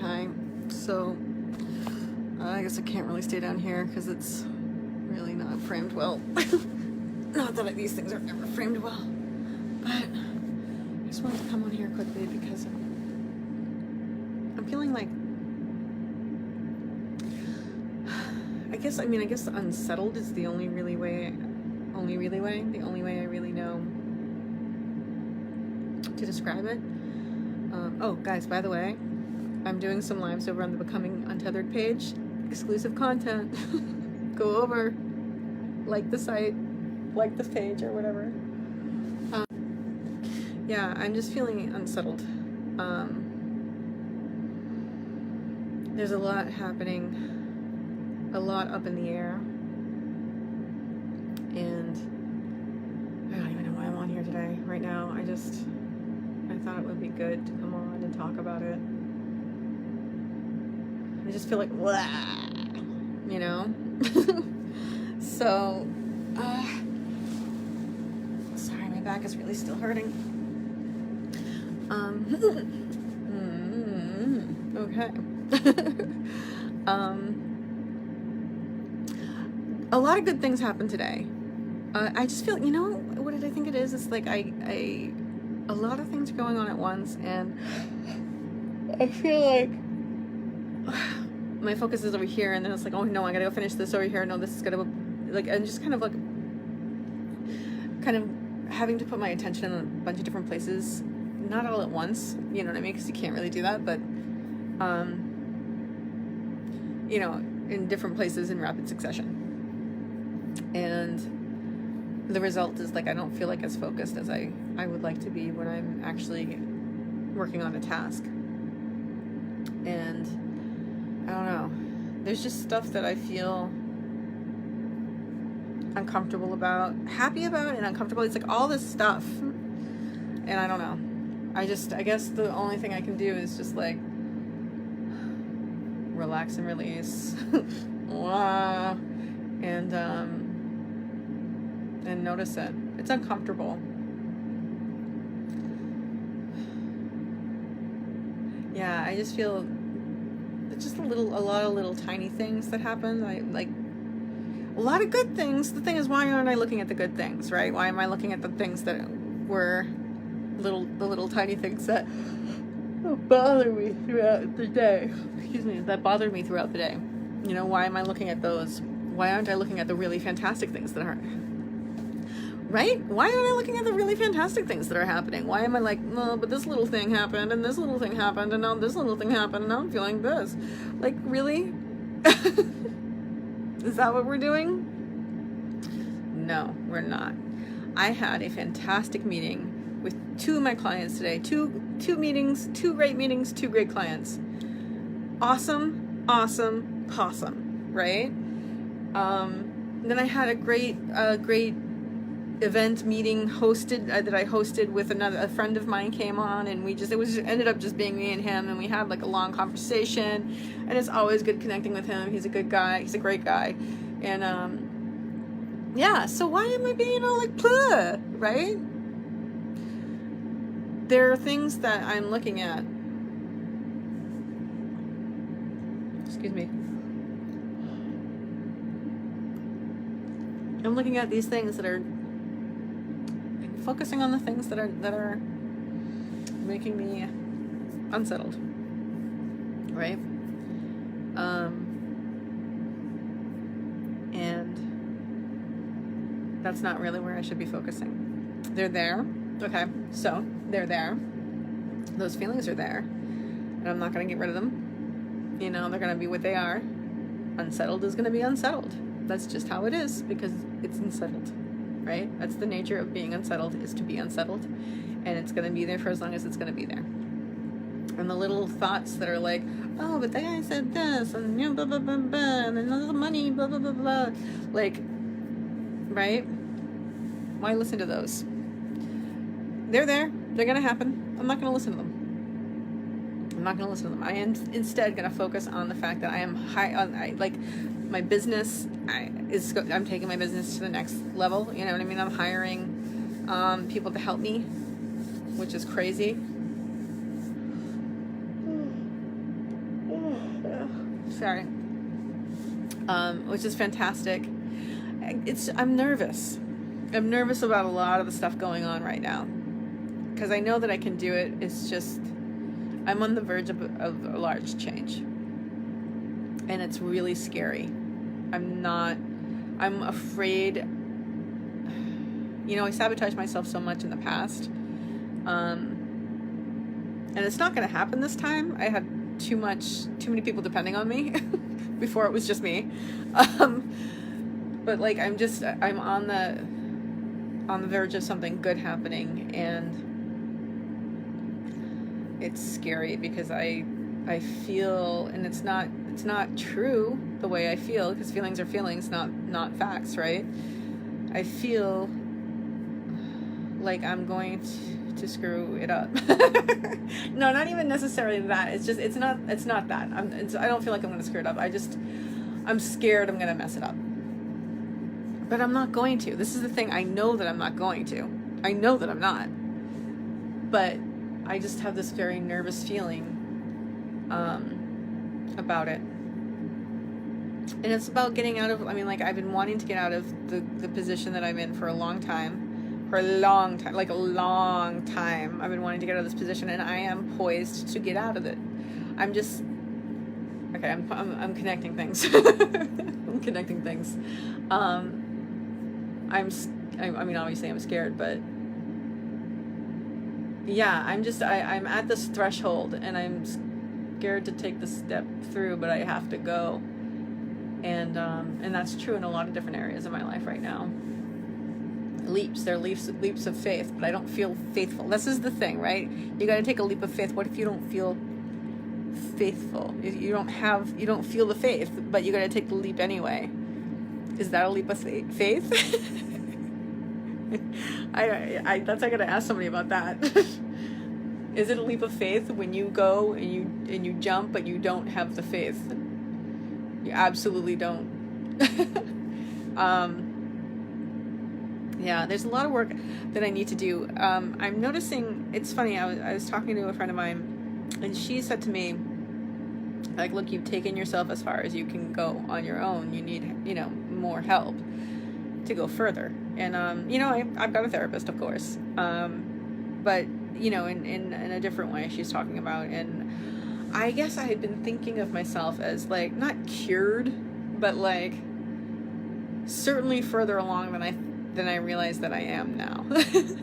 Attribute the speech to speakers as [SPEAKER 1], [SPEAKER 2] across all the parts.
[SPEAKER 1] Hi. So, I guess I can't really stay down here because it's really not framed well. Not that these things are ever framed well. But I just wanted to come on here quickly because I'm feeling like, I guess unsettled is the only way I really know to describe it. Oh, guys, by the way, I'm doing some lives over on the Becoming Untethered page. Exclusive content. Go over, like the site, like this page or whatever. Yeah, I'm just feeling unsettled. There's a lot happening, a lot up in the air, and I don't even know why I'm on here today. Right now, I thought it would be good to come on and talk about it. I just feel like, blah, you know? So, sorry, my back is really still hurting. Okay. A lot of good things happened today. I just feel, what did I think it is? It's like a lot of things are going on at once, and I feel like my focus is over here, and then it's like, oh no, I gotta go finish this over here. No, this is gonna, like, and just kind of having to put my attention in a bunch of different places, not all at once, you know what I mean? Because you can't really do that, but, in different places in rapid succession. And the result is, like, I don't feel like as focused as I would like to be when I'm actually working on a task. And I don't know, there's just stuff that I feel uncomfortable about, happy about, and uncomfortable. It's like all this stuff, and I don't know. I guess the only thing I can do is just like relax and release. And notice it. It's uncomfortable. Yeah, I just feel just a lot of little tiny things that happen. I like a lot of good things. The thing is, why aren't I looking at the good things, right? Why am I looking at the things that were the little tiny things that bother me throughout the day? Excuse me, that bothered me throughout the day. Why am I looking at those? Why aren't I looking at the really fantastic things that are, right? Why aren't I looking at the really fantastic things that are happening? Why am I like, no, but this little thing happened, and this little thing happened, and now this little thing happened, and now I'm feeling this. Like, really? Is that what we're doing? No, we're not. I had a fantastic meeting with two of my clients today. Two meetings, two great clients. Awesome, possum, right? Then I had a great event meeting that I hosted with a friend of mine came on, and ended up just being me and him, and we had like a long conversation, and it's always good connecting with him. He's a good guy. He's a great guy. And yeah, so why am I being all like, puh, right? There are things that I'm looking at. Excuse me. I'm looking at these things that are focusing on the things that are making me unsettled, right? And that's not really where I should be focusing. They're there, okay? So they're there. Those feelings are there, and I'm not going to get rid of them. They're going to be what they are. Unsettled is going to be unsettled. That's just how it is, because it's unsettled, right? That's the nature of being unsettled, is to be unsettled, and it's going to be there for as long as it's going to be there. And the little thoughts that are like, oh, but the guy said this, and blah blah blah blah, and then the money, blah blah blah blah, like, right? Why listen to those? They're there. They're going to happen. I'm not going to listen to them. I am instead going to focus on the fact that I am my business I'm taking my business to the next level. You know what I mean? I'm hiring people to help me, which is crazy. Sorry. Which is fantastic. I'm nervous. I'm nervous about a lot of the stuff going on right now. Because I know that I can do it. It's just, I'm on the verge of a large change. And it's really scary. I'm afraid. You know, I sabotaged myself so much in the past. And it's not going to happen this time. I had too many people depending on me. Before it was just me. But like, I'm on the verge of something good happening, and it's scary because I feel, and it's not true the way I feel, because feelings are feelings, not facts, right? I feel like I'm going to screw it up. No, not even necessarily that. It's not that. I don't feel like I'm going to screw it up. I'm scared I'm going to mess it up. But I'm not going to. This is the thing. I know that I'm not going to. I know that I'm not. But I just have this very nervous feeling about it. And it's about getting out of, I've been wanting to get out of the position that I'm in for a long time. I've been wanting to get out of this position, and I am poised to get out of it. I'm connecting things. I'm connecting things. Obviously I'm scared, but yeah, I'm at this threshold, and I'm scared to take the step through, but I have to go. And that's true in a lot of different areas of my life right now. They're leaps of faith, but I don't feel faithful. This is the thing, right? You got to take a leap of faith. What if you don't feel faithful? You don't feel the faith, but you got to take the leap anyway. Is that a leap of faith? I got to ask somebody about that. Is it a leap of faith when you go and you jump, but you don't have the faith? You absolutely don't. Yeah, there's a lot of work that I need to do. I'm noticing, it's funny, I was talking to a friend of mine, and she said to me, like, look, you've taken yourself as far as you can go on your own. You need, more help to go further. And, I've got a therapist, of course. But, in a different way she's talking about. And I guess I had been thinking of myself as, like, not cured, but, like, certainly further along than I realize that I am now. It's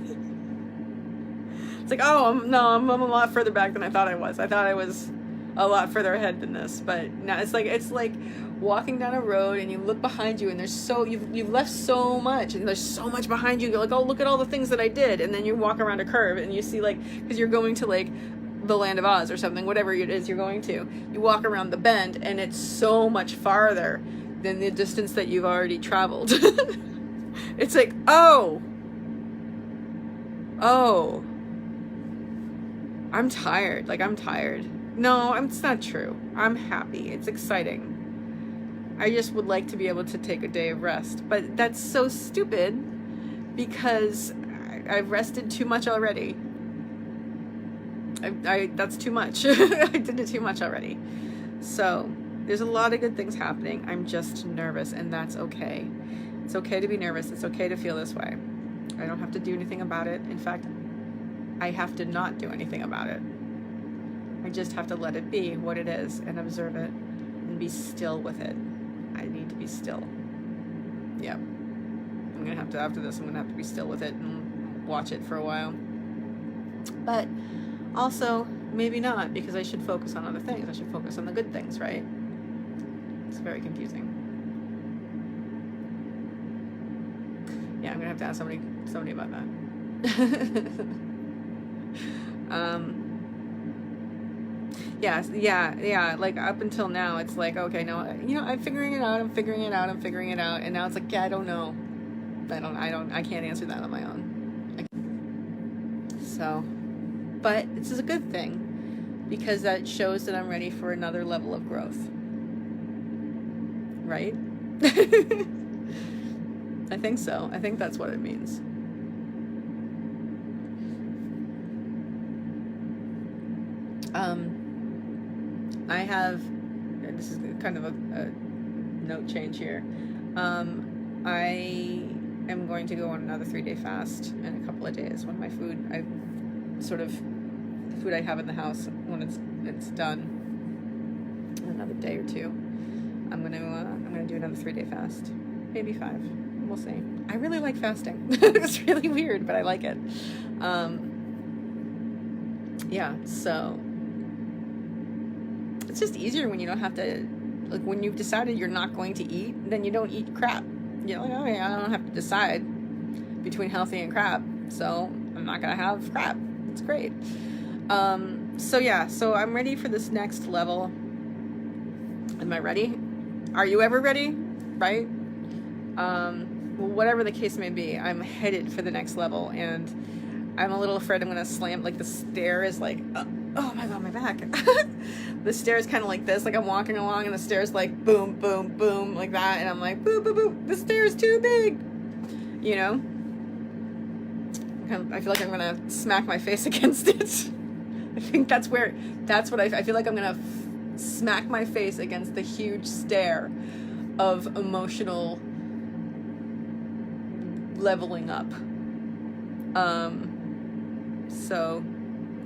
[SPEAKER 1] like, I'm a lot further back than I thought I was. I thought I was a lot further ahead than this, but now it's like walking down a road and you look behind you, and you've left so much, and there's so much behind you. You're like, oh, look at all the things that I did, and then you walk around a curve and you see, like, because you're going to, like, the Land of Oz or something, whatever it is you're going to, you walk around the bend, and it's so much farther than the distance that you've already traveled. It's like, oh, I'm tired. Like, I'm tired. No, it's not true. I'm happy. It's exciting. I just would like to be able to take a day of rest. But that's so stupid, because I've rested too much already. That's too much. I did it too much already. So there's a lot of good things happening. I'm just nervous, and that's okay. It's okay to be nervous. It's okay to feel this way. I don't have to do anything about it. In fact, I have to not do anything about it. I just have to let it be what it is and observe it and be still with it. I need to be still. Yep. I'm going to have to, after this, I'm going to have to be still with it and watch it for a while. But also, maybe not, because I should focus on other things. I should focus on the good things, right? It's very confusing. Yeah, I'm going to have to ask somebody about that. Yeah, like, up until now, it's like, okay, no, I'm figuring it out, and now it's like, yeah, I don't know. I can't answer that on my own. So, but this is a good thing, because that shows that I'm ready for another level of growth. Right? I think so. I think that's what it means. I have This is kind of a note change here. I am going to go on another 3-day fast in a couple of days when my food, the food I have in the house, when it's done, in another day or two, I'm gonna do another 3-day fast, maybe 5. We'll see. I really like fasting. It's really weird, but I like it. Yeah, so it's just easier when you don't have to, like, when you've decided you're not going to eat, then you don't eat crap. You're like, oh yeah, I don't have to decide between healthy and crap, so I'm not gonna have crap. It's great. So yeah, so I'm ready for this next level. Am I ready? Are you ever ready? Right? Well, whatever the case may be, I'm headed for the next level, and I'm a little afraid I'm gonna slam, like the stair is like, oh my god, my back. The stair is kind of like this, like I'm walking along and the stair is like boom, boom, boom, like that, and I'm like, boo, boo, boo, the stair is too big, you know? I feel like I'm gonna smack my face against it. I think that's what I feel like I'm gonna smack my face against the huge stair of emotional leveling up. So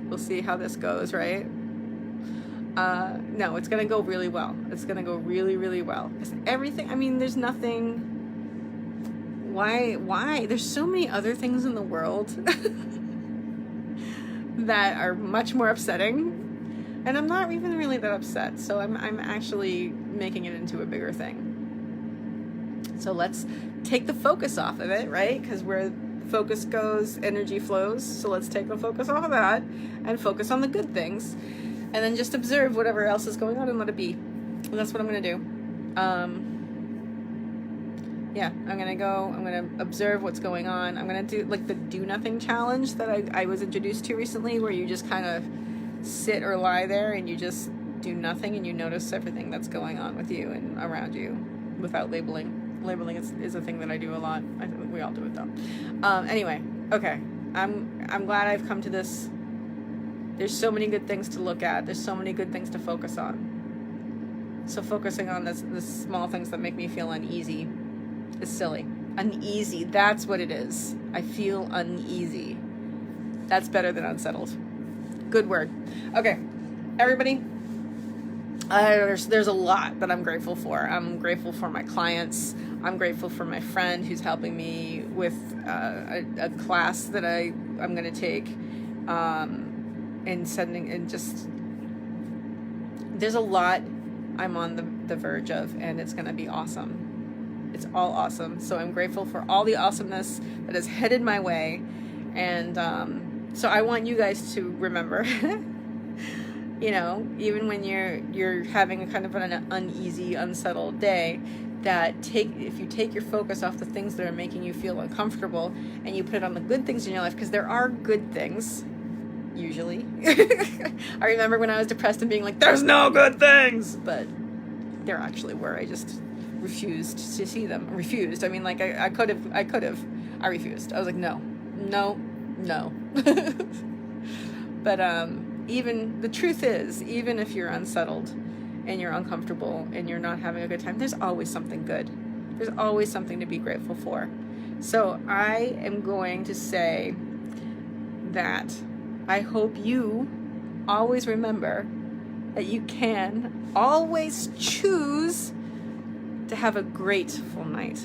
[SPEAKER 1] we'll see how this goes, right? No, it's gonna go really well. It's gonna go really, really well. Because everything, I mean, there's nothing, why? There's so many other things in the world that are much more upsetting. And I'm not even really that upset. So I'm actually making it into a bigger thing. So let's take the focus off of it, right? Because where focus goes, energy flows. So let's take the focus off of that and focus on the good things. And then just observe whatever else is going on and let it be. And that's what I'm going to do. Yeah, I'm going to observe what's going on. I'm going to do like the do nothing challenge that I was introduced to recently, where you just kind of sit or lie there and you just do nothing and you notice everything that's going on with you and around you without labeling. Labeling is a thing that I do a lot. I think we all do it though. Anyway, okay. I'm glad I've come to this. There's so many good things to look at. There's so many good things to focus on. So focusing on the small things that make me feel uneasy is silly. Uneasy, that's what it is. I feel uneasy. That's better than unsettled. Good word. Okay, everybody. There's a lot that I'm grateful for. I'm grateful for my clients. I'm grateful for my friend who's helping me with a class that I'm going to take, and just there's a lot I'm on the verge of, and it's going to be awesome. It's all awesome. So I'm grateful for all the awesomeness that is headed my way, and so I want you guys to remember. You know, even when you're having a kind of an uneasy, unsettled day, that if you take your focus off the things that are making you feel uncomfortable and you put it on the good things in your life, because there are good things, usually. I remember when I was depressed and being like, there's no good things, but there actually were. I just refused to see them. Refused. I mean, like, I could have. I refused. I was like, no. But even the truth is, even if you're unsettled and you're uncomfortable and you're not having a good time, there's always something good. There's always something to be grateful for. So I am going to say that I hope you always remember that you can always choose to have a grateful night.